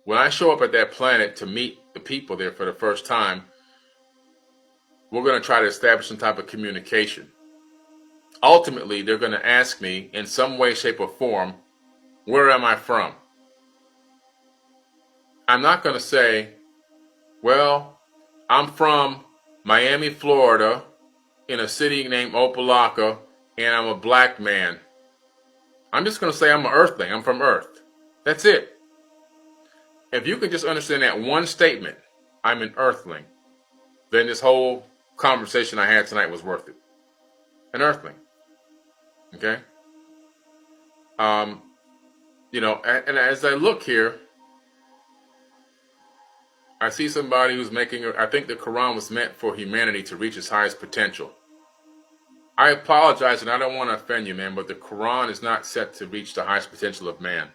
when I show up at that planet to meet the people there for the first time, we're going to try to establish some type of communication. Ultimately, they're going to ask me in some way, shape, or form, where am I from? I'm not going to say, well, I'm from Miami, Florida, in a city named Opelika, and I'm a black man. I'm just going to say I'm an earthling. I'm from Earth. That's it. If you can just understand that one statement, I'm an earthling, then this whole conversation I had tonight was worth it. An earthling. Okay? And as I look here, I see somebody who's I think the Quran was meant for humanity to reach its highest potential. I apologize, and I don't want to offend you, man, but the Quran is not set to reach the highest potential of man.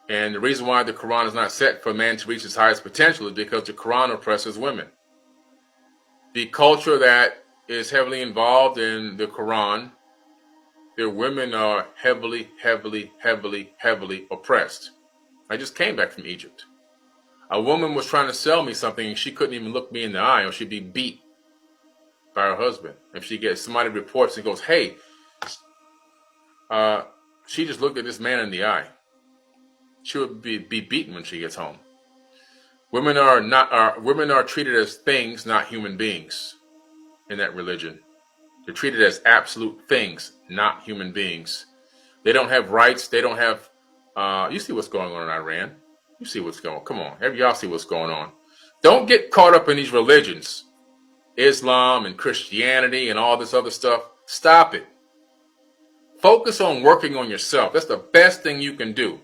And the reason why the Quran is not set for man to reach his highest potential is because the Quran oppresses women. The culture that is heavily involved in the Quran, their women are heavily, heavily, heavily, heavily oppressed. I just came back from Egypt. A woman was trying to sell me something and she couldn't even look me in the eye, or she'd be beat by her husband. If somebody reports and goes, hey, she just looked at this man in the eye, she would be beaten when she gets home. Women are treated as things, not human beings in that religion. They're treated as absolute things, not human beings. They don't have rights. They don't have, you see what's going on in Iran. You see what's going on. Come on. Y'all see what's going on. Don't get caught up in these religions, Islam and Christianity and all this other stuff. Stop it. Focus on working on yourself. That's the best thing you can do.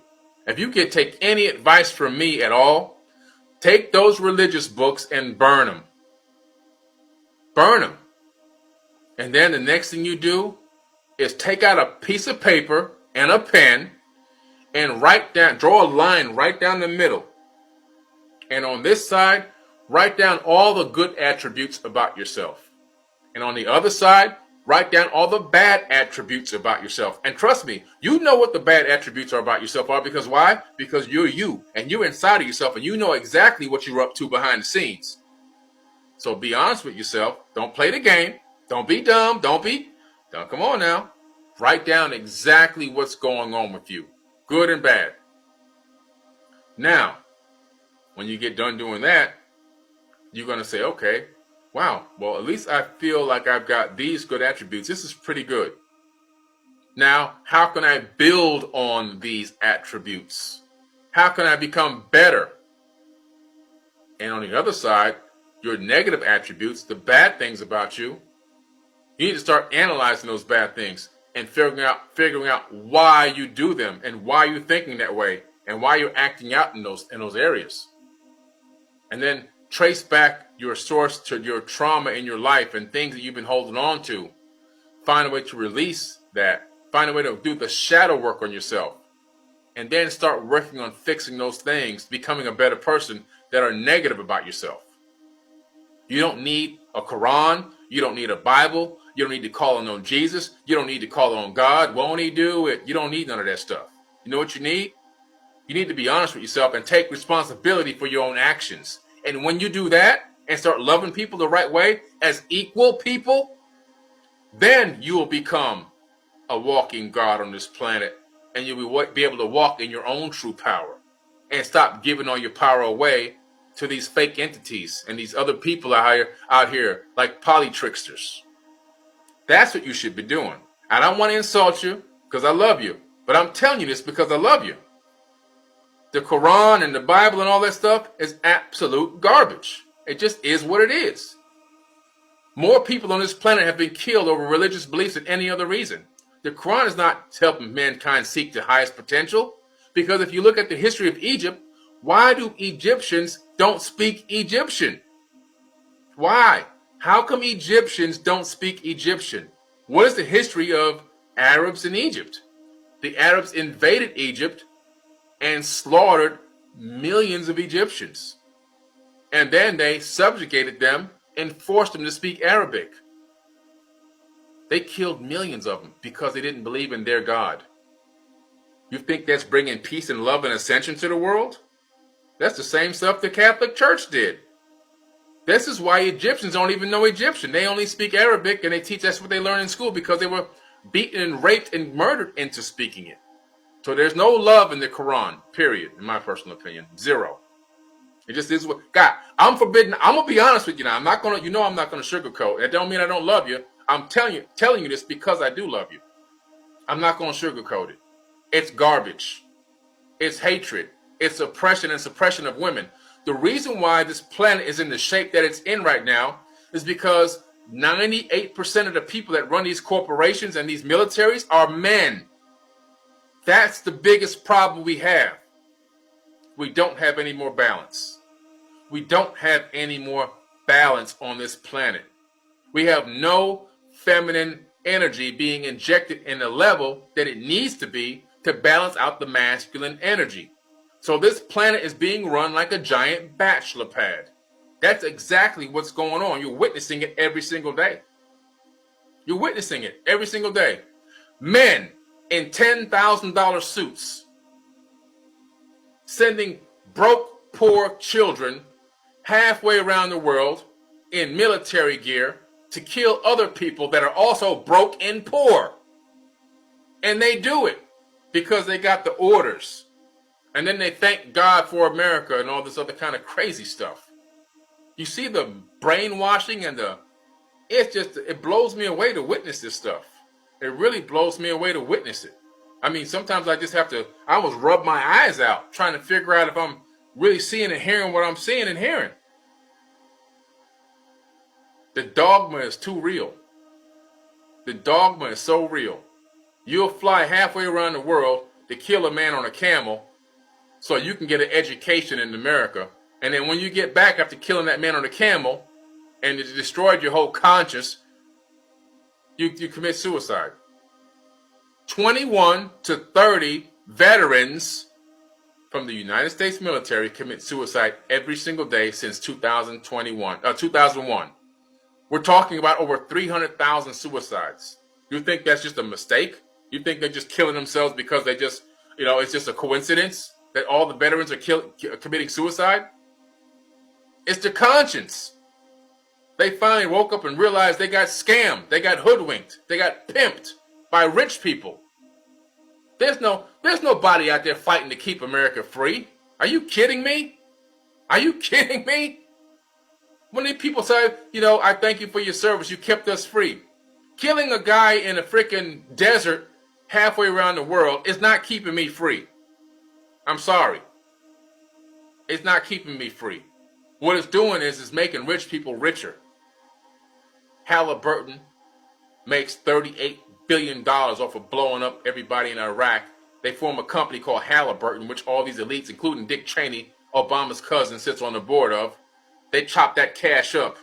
If you could take any advice from me at all, take those religious books and burn them. Burn them. And then the next thing you do is take out a piece of paper and a pen and draw a line right down the middle. And on this side, write down all the good attributes about yourself. And on the other side, write down all the bad attributes about yourself. And trust me, you know what the bad attributes are about yourself are. Because why? Because you're you. And you're inside of yourself. And you know exactly what you're up to behind the scenes. So be honest with yourself. Don't play the game. Don't be dumb. Come on now. Write down exactly what's going on with you. Good and bad. Now, when you get done doing that, you're going to say, okay, wow, well, at least I feel like I've got these good attributes. This is pretty good. Now, how can I build on these attributes? How can I become better? And on the other side, your negative attributes, the bad things about you, you need to start analyzing those bad things and figuring out why you do them and why you're thinking that way and why you're acting out in those areas. And then trace back your source to your trauma in your life and things that you've been holding on to. Find a way to release that. Find a way to do the shadow work on yourself. And then start working on fixing those things, becoming a better person that are negative about yourself. You don't need a Quran. You don't need a Bible. You don't need to call on Jesus. You don't need to call on God. Won't he do it? You don't need none of that stuff. You know what you need? You need to be honest with yourself and take responsibility for your own actions. And when you do that and start loving people the right way as equal people, then you will become a walking God on this planet, and you will be able to walk in your own true power and stop giving all your power away to these fake entities and these other people out here like polytricksters. That's what you should be doing. I don't want to insult you because I love you, but I'm telling you this because I love you. The Quran and the Bible and all that stuff is absolute garbage. It just is what it is. More people on this planet have been killed over religious beliefs than any other reason. The Quran is not helping mankind seek the highest potential, because if you look at the history of Egypt, why do Egyptians don't speak Egyptian? Why? How come Egyptians don't speak Egyptian? What is the history of Arabs in Egypt? The Arabs invaded Egypt and slaughtered millions of Egyptians. And then they subjugated them and forced them to speak Arabic. They killed millions of them because they didn't believe in their God. You think that's bringing peace and love and ascension to the world? That's the same stuff the Catholic Church did. This is why Egyptians don't even know Egyptian. They only speak Arabic, and they teach that's what they learn in school because they were beaten and raped and murdered into speaking it. So there's no love in the Quran, period, in my personal opinion. Zero. It just is what God, I'm forbidden. I'm gonna be honest with you now. I'm not gonna sugarcoat. That don't mean I don't love you. I'm telling you this because I do love you. I'm not gonna sugarcoat it. It's garbage. It's hatred. It's oppression and suppression of women. The reason why this planet is in the shape that it's in right now is because 98% of the people that run these corporations and these militaries are men. That's the biggest problem we have. We don't have any more balance. We don't have any more balance on this planet. We have no feminine energy being injected in the level that it needs to be to balance out the masculine energy. So this planet is being run like a giant bachelor pad. That's exactly what's going on. You're witnessing it every single day. You're witnessing it every single day. Men in $10,000 suits sending broke, poor children halfway around the world in military gear to kill other people that are also broke and poor. And they do it because they got the orders. And then they thank God for America and all this other kind of crazy stuff. You see the brainwashing and it blows me away to witness this stuff. It really blows me away to witness it. I mean, sometimes I just have to, I almost rub my eyes out trying to figure out if I'm really seeing and hearing what I'm seeing and hearing. The dogma is too real. The dogma is so real. You'll fly halfway around the world to kill a man on a camel so you can get an education in America. And then when you get back after killing that man on a camel and it destroyed your whole conscience, you commit suicide. 21 to 30 veterans from the United States military commit suicide every single day since 2001. We're talking about over 300,000 suicides. You think that's just a mistake? You think they're just killing themselves because they just, it's just a coincidence that all the veterans are committing suicide? It's the conscience. They finally woke up and realized they got scammed. They got hoodwinked. They got pimped by rich people. There's nobody out there fighting to keep America free. Are you kidding me? Are you kidding me? When these people say, I thank you for your service, you kept us free. Killing a guy in a freaking desert halfway around the world is not keeping me free. I'm sorry. It's not keeping me free. What it's doing is making rich people richer. Halliburton makes $38 billion off of blowing up everybody in Iraq. They form a company called Halliburton, which all these elites, including Dick Cheney, Obama's cousin, sits on the board of. They chop that cash up.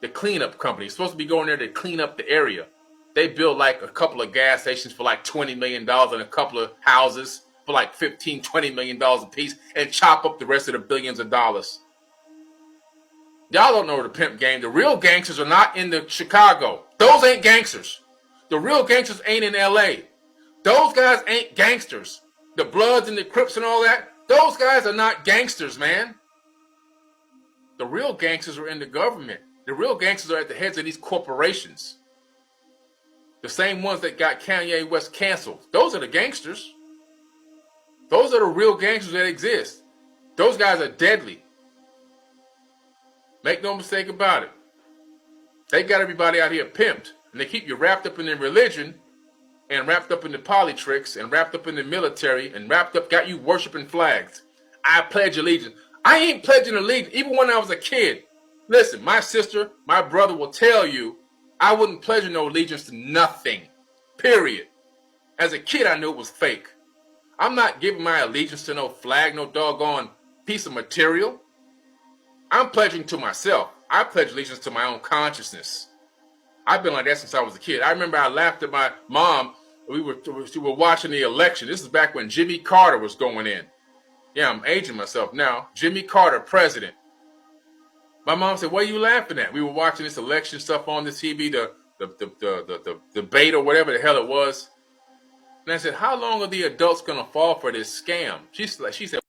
The cleanup company is supposed to be going there to clean up the area. They build like a couple of gas stations for like $20 million and a couple of houses for like $15, $20 million a piece and chop up the rest of the billions of dollars. Y'all don't know the pimp game. The real gangsters are not in the Chicago. Those ain't gangsters. The real gangsters ain't in LA. Those guys ain't gangsters. The Bloods and the Crips and all that, those guys are not gangsters, man. The real gangsters are in the government. The real gangsters are at the heads of these corporations. The same ones that got Kanye West canceled. Those are the gangsters. Those are the real gangsters that exist. Those guys are deadly. Make no mistake about it. They got everybody out here pimped. And they keep you wrapped up in their religion and wrapped up in the politics and wrapped up in the military and got you worshiping flags. I pledge allegiance. I ain't pledging allegiance. Even when I was a kid. Listen, my sister, my brother will tell you I wouldn't pledge no allegiance to nothing. Period. As a kid, I knew it was fake. I'm not giving my allegiance to no flag, no doggone piece of material. I'm pledging to myself. I pledge allegiance to my own consciousness. I've been like that since I was a kid. I remember I laughed at my mom. We were watching the election. This is back when Jimmy Carter was going in. Yeah, I'm aging myself now. Jimmy Carter, president. My mom said, "What are you laughing at?" We were watching this election stuff on the TV, the debate or whatever the hell it was. And I said, "How long are the adults gonna fall for this scam?" She said,